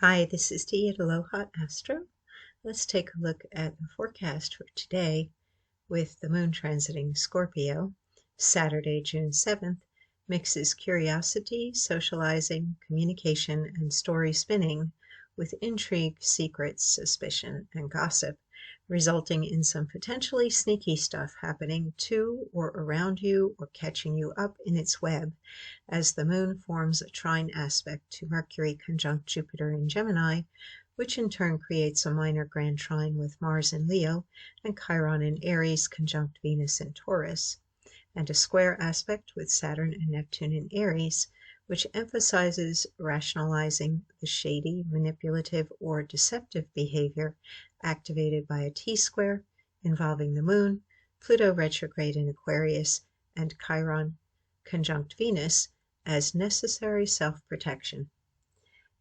Hi, this is Dee at Aloha Astro. Let's take a look at the forecast for today with the moon transiting Scorpio. Saturday, June 7th, mixes curiosity, socializing, communication, and story spinning with intrigue, secrets, suspicion, and gossip, resulting in some potentially sneaky stuff happening to or around you or catching you up in its web as the moon forms a trine aspect to Mercury conjunct Jupiter in Gemini, which in turn creates a minor grand trine with Mars in Leo and Chiron in Aries conjunct Venus in Taurus, and a square aspect with Saturn and Neptune in Aries, which emphasizes rationalizing the shady, manipulative, or deceptive behavior activated by a T-square involving the moon, Pluto retrograde in Aquarius, and Chiron conjunct Venus as necessary self-protection.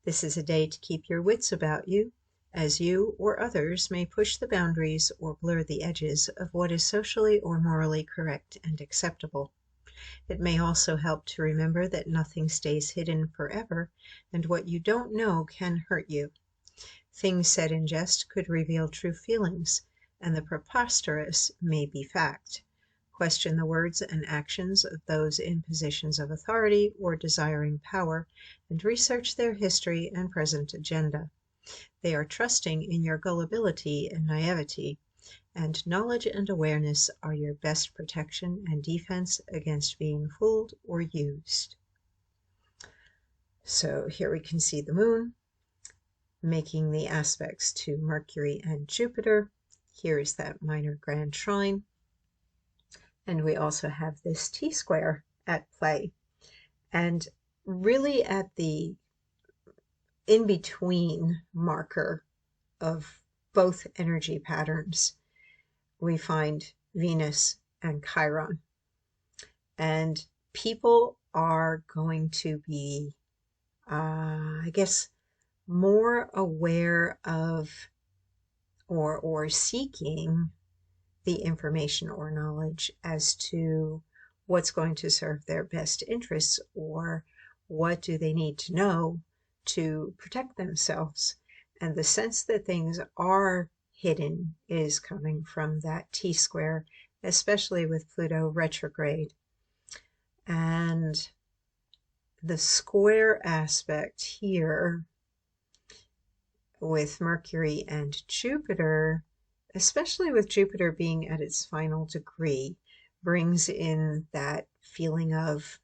This is a day to keep your wits about you, as you or others may push the boundaries or blur the edges of what is socially or morally correct and acceptable. It may also help to remember that nothing stays hidden forever, and what you don't know can hurt you. Things said in jest could reveal true feelings, and the preposterous may be fact. Question the words and actions of those in positions of authority or desiring power, and research their history and present agenda. They are trusting in your gullibility and naivety, and knowledge and awareness are your best protection and defense against being fooled or used. So here we can see the moon making the aspects to Mercury and Jupiter. Here's that minor grand trine. And we also have this T-square at play. And really at the in-between marker of both energy patterns, we find Venus and Chiron. And people are going to be, I guess, more aware of or seeking the information or knowledge as to what's going to serve their best interests, or what do they need to know to protect themselves. And the sense that things are hidden is coming from that T-square, especially with Pluto retrograde. And the square aspect here with Mercury and Jupiter, especially with Jupiter being at its final degree, brings in that feeling of,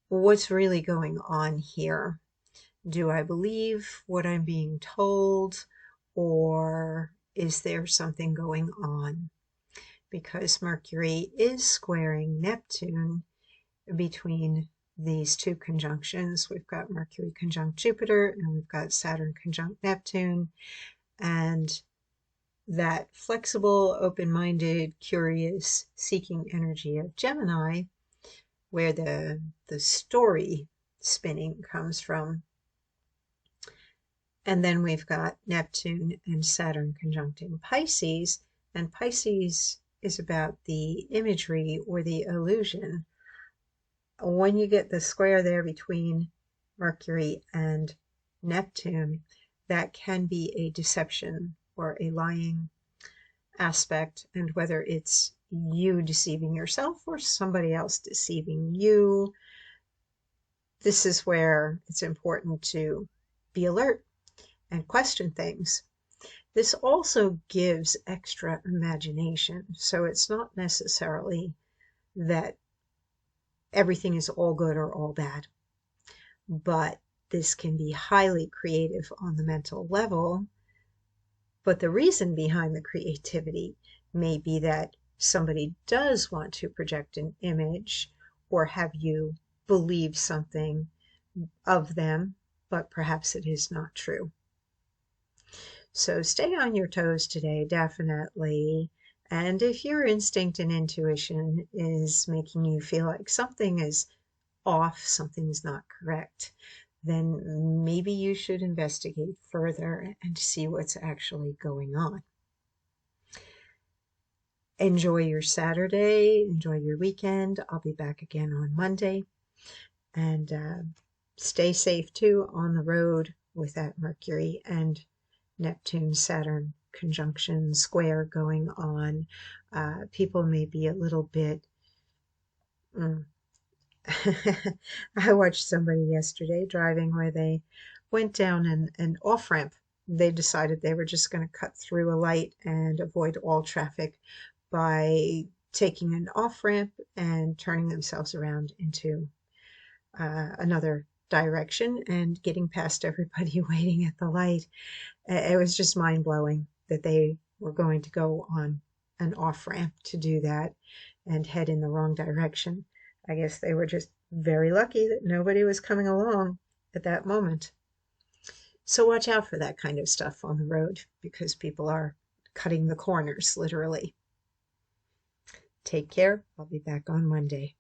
what's really going on here? Do I believe what I'm being told, or is there something going on? Because Mercury is squaring Neptune between these two conjunctions. We've got Mercury conjunct Jupiter, and we've got Saturn conjunct Neptune. And that flexible, open-minded, curious, seeking energy of Gemini, where the story spinning comes from. And then we've got Neptune and Saturn conjuncting Pisces, and Pisces is about the imagery or the illusion. When you get the square there between Mercury and Neptune, that can be a deception or a lying aspect, and whether it's you deceiving yourself or somebody else deceiving you, this is where it's important to be alert and question things. This also gives extra imagination, so it's not necessarily that everything is all good or all bad, but this can be highly creative on the mental level. But the reason behind the creativity may be that somebody does want to project an image or have you believe something of them, but perhaps it is not true. So stay on your toes today, definitely. And if your instinct and intuition is making you feel like something is off, something's not correct, then maybe you should investigate further and see what's actually going on. Enjoy your Saturday, enjoy your weekend. I'll be back again on Monday. And stay safe too on the road with that Mercury and Neptune Saturn conjunction square going on. People may be a little bit. I watched somebody yesterday driving where they went down an off ramp. They decided they were just going to cut through a light and avoid all traffic by taking an off ramp and turning themselves around into another direction and getting past everybody waiting at the light. It was just mind blowing that they were going to go on an off ramp to do that and head in the wrong direction. I guess they were just very lucky that nobody was coming along at that moment. So watch out for that kind of stuff on the road because people are cutting the corners, literally. Take care. I'll be back on Monday.